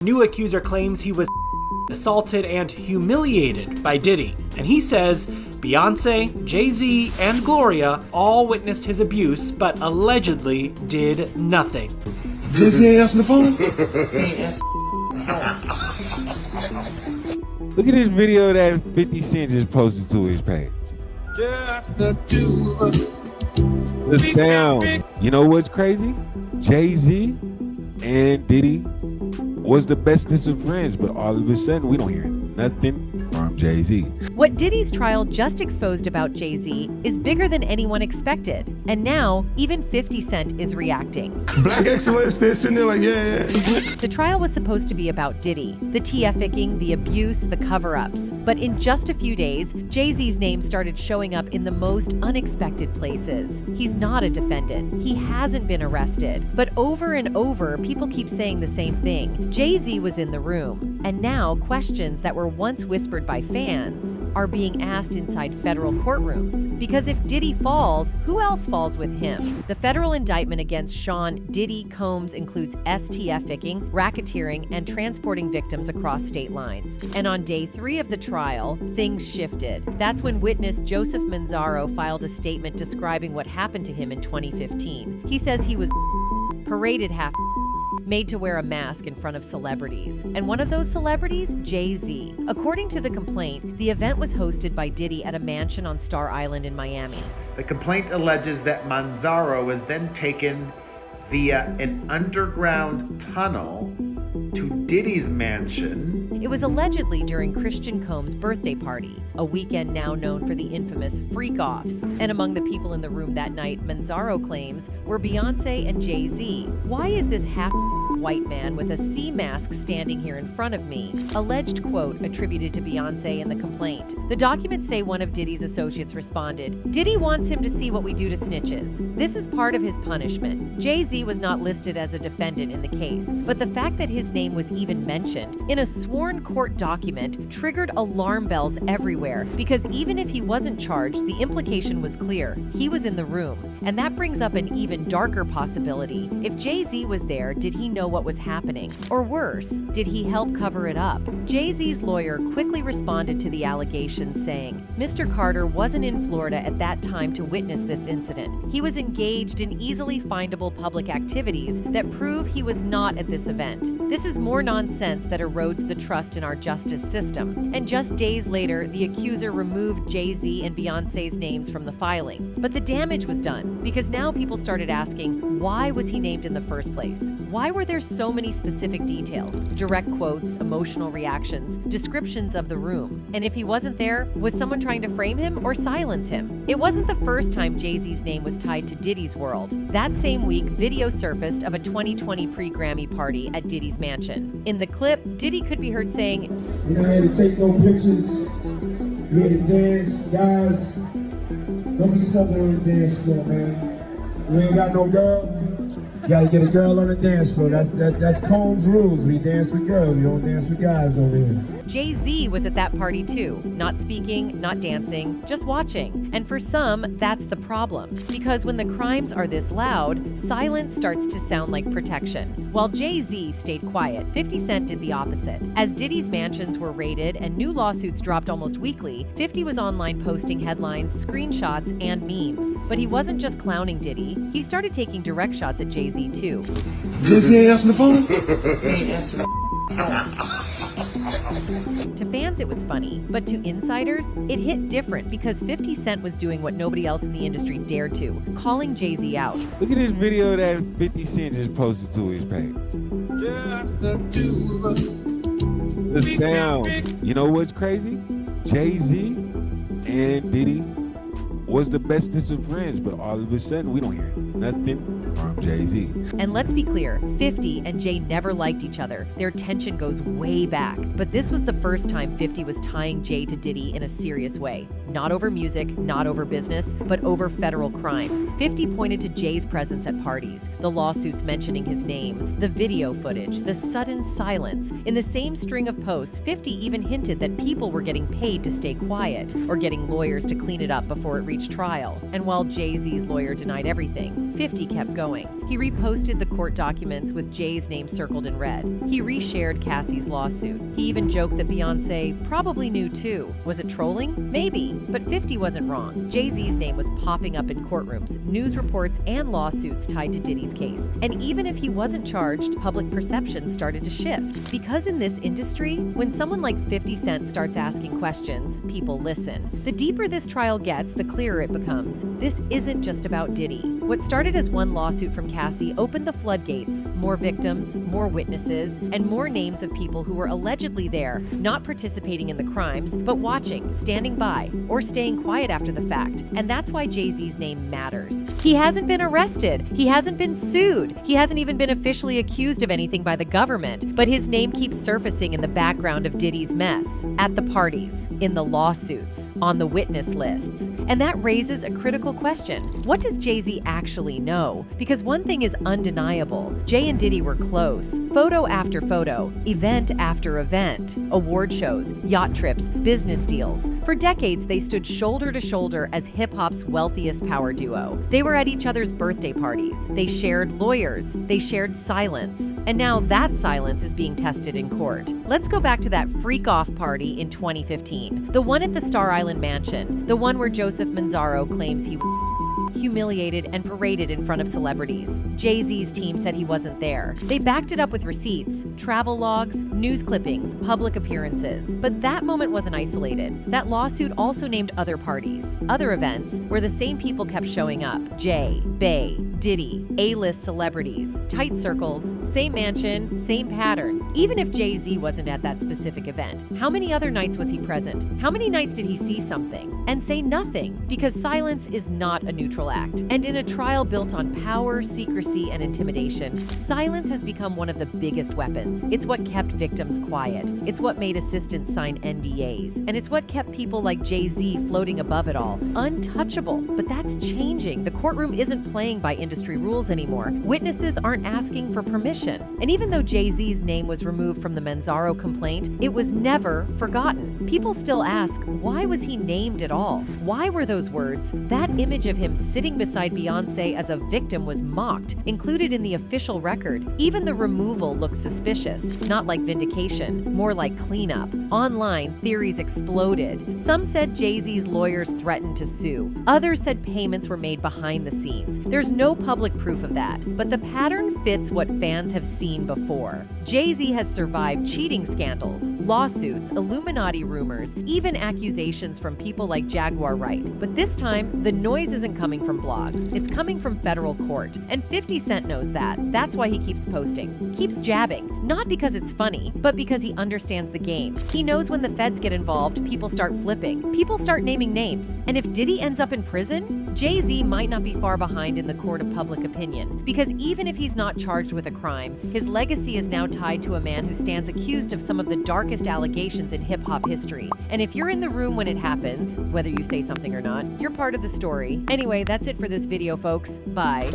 New accuser claims he was assaulted and humiliated by Diddy, and he says Beyonce, Jay-Z, and Gloria all witnessed his abuse but allegedly did nothing. Jay-Z ain't answering the phone? Look at this video that 50 Cent just posted to his page. The sound. You know what's crazy? Jay-Z and Diddy was the bestest of friends, but all of a sudden we don't hear nothing from Jay-Z. What Diddy's trial just exposed about Jay-Z is bigger than anyone expected. And now, even 50 Cent is reacting. Black excellence, they're sitting there like, yeah. The trial was supposed to be about Diddy, the t-fficking, the abuse, the cover-ups. But in just a few days, Jay-Z's name started showing up in the most unexpected places. He's not a defendant. He hasn't been arrested. But over and over, people keep saying the same thing. Jay-Z was in the room. And now, questions that were once whispered by fans are being asked inside federal courtrooms. Because if Diddy falls, who else falls with him? The federal indictment against Sean Diddy Combs includes t-fficking, racketeering, and transporting victims across state lines. And on day 3 of the trial, things shifted. That's when witness Joseph Manzaro filed a statement describing what happened to him in 2015. He says he was paraded half made to wear a mask in front of celebrities. And one of those celebrities, Jay-Z. According to the complaint, the event was hosted by Diddy at a mansion on Star Island in Miami. The complaint alleges that Manzaro was then taken via an underground tunnel to Diddy's mansion. It was allegedly during Christian Combs' birthday party, a weekend now known for the infamous freak-offs. And among the people in the room that night, Manzaro claims, were Beyonce and Jay-Z. Why is this white man with a sea mask standing here in front of me? Alleged quote attributed to Beyonce in the complaint. The documents say one of Diddy's associates responded, "Diddy wants him to see what we do to snitches. This is part of his punishment." Jay-Z was not listed as a defendant in the case, but the fact that his name was even mentioned in a sworn court document triggered alarm bells everywhere, because even if he wasn't charged, the implication was clear. He was in the room. And that brings up an even darker possibility. If Jay-Z was there, did he know what was happening? Or worse, did he help cover it up? Jay-Z's lawyer quickly responded to the allegations, saying, Mr. Carter wasn't in Florida at that time to witness this incident. He was engaged in easily findable public activities that prove he was not at this event. This is more nonsense that erodes the trust in our justice system. And just days later, the accuser removed Jay-Z and Beyonce's names from the filing. But the damage was done, because now people started asking, why was he named in the first place? Why were there so many specific details, direct quotes, emotional reactions, descriptions of the room? And if he wasn't there, was someone trying to frame him or silence him? It wasn't the first time Jay-Z's name was tied to Diddy's world. That same week, video surfaced of a 2020 pre-Grammy party at Diddy's mansion. In the clip, Diddy could be heard saying, "You know, I had to take no pictures. We had to dance, guys. Don't be snubbing on the dance floor, man. You ain't got no girl. You gotta get a girl on the dance floor. That's Combs' rules. We dance with girls. We don't dance with guys over here." Jay-Z was at that party too, not speaking, not dancing, just watching. And for some, that's the problem. Because when the crimes are this loud, silence starts to sound like protection. While Jay-Z stayed quiet, 50 Cent did the opposite. As Diddy's mansions were raided and new lawsuits dropped almost weekly, 50 was online posting headlines, screenshots, and memes. But he wasn't just clowning Diddy, he started taking direct shots at Jay-Z too. Jay-Z ain't answering the phone? To fans, it was funny, but to insiders, it hit different because 50 Cent was doing what nobody else in the industry dared to, calling Jay-Z out. Look at this video that 50 Cent just posted to his page. The sound. You know what's crazy? Jay-Z and Diddy was the bestest of friends, but all of a sudden we don't hear nothing from Jay-Z. And let's be clear, 50 and Jay never liked each other. Their tension goes way back. But this was the first time 50 was tying Jay to Diddy in a serious way. not over music, not over business, but over federal crimes. 50 pointed to Jay's presence at parties, the lawsuits mentioning his name, the video footage, the sudden silence. In the same string of posts, 50 even hinted that people were getting paid to stay quiet or getting lawyers to clean it up before it reached trial. And while Jay-Z's lawyer denied everything, 50 kept going. He reposted the court documents with Jay's name circled in red. He reshared Cassie's lawsuit. He even joked that Beyoncé probably knew too. Was it trolling? Maybe, but 50 wasn't wrong. Jay-Z's name was popping up in courtrooms, news reports, and lawsuits tied to Diddy's case. And even if he wasn't charged, public perception started to shift. Because in this industry, when someone like 50 Cent starts asking questions, people listen. The deeper this trial gets, the clearer it becomes. This isn't just about Diddy. What started as one lawsuit from Cassie opened the floodgates. More victims, more witnesses, and more names of people who were allegedly there, not participating in the crimes, but watching, standing by, or staying quiet after the fact. And that's why Jay-Z's name matters. He hasn't been arrested. He hasn't been sued. He hasn't even been officially accused of anything by the government. But his name keeps surfacing in the background of Diddy's mess, at the parties, in the lawsuits, on the witness lists. And that raises a critical question. What does Jay-Z actually know? Because one thing is undeniable. Jay and Diddy were close. Photo after photo, event after event, award shows, yacht trips, business deals. For decades, they stood shoulder to shoulder as hip-hop's wealthiest power duo. They were at each other's birthday parties. They shared lawyers. They shared silence. And now that silence is being tested in court. Let's go back to that freak-off party in 2015. The one at the Star Island mansion. The one where Joseph Manzaro claims he humiliated and paraded in front of celebrities. Jay-Z's team said he wasn't there. They backed it up with receipts, travel logs, news clippings, public appearances. But that moment wasn't isolated. That lawsuit also named other parties, other events where the same people kept showing up. Jay, Bey, Diddy, A-list celebrities, tight circles, same mansion, same pattern. Even if Jay-Z wasn't at that specific event, how many other nights was he present? How many nights did he see something and say nothing? Because silence is not a neutral act. And in a trial built on power, secrecy, and intimidation, silence has become one of the biggest weapons. It's what kept victims quiet. It's what made assistants sign NDAs. And it's what kept people like Jay-Z floating above it all, untouchable. But that's changing. The courtroom isn't playing by industry rules anymore. Witnesses aren't asking for permission. And even though Jay-Z's name was removed from the Manzaro complaint, it was never forgotten. People still ask, why was he named at all? Why were those words, that image of him sitting beside Beyoncé as a victim, was mocked, included in the official record? Even the removal looked suspicious, not like vindication, more like cleanup. Online, theories exploded. Some said Jay-Z's lawyers threatened to sue. Others said payments were made behind the scenes. There's no public proof of that, but the pattern fits what fans have seen before. Jay-Z has survived cheating scandals, lawsuits, Illuminati rumors, even accusations from people like Jaguar Wright. But this time, the noise isn't coming from blogs. It's coming from federal court. And 50 Cent knows that. That's why he keeps posting, keeps jabbing. Not because it's funny, but because he understands the game. He knows when the feds get involved, people start flipping. People start naming names. And if Diddy ends up in prison, Jay-Z might not be far behind in the court of public opinion. Because even if he's not charged with a crime, his legacy is now tied to a man who stands accused of some of the darkest allegations in hip-hop history. And if you're in the room when it happens, whether you say something or not, you're part of the story. Anyway, that's it for this video, folks. Bye.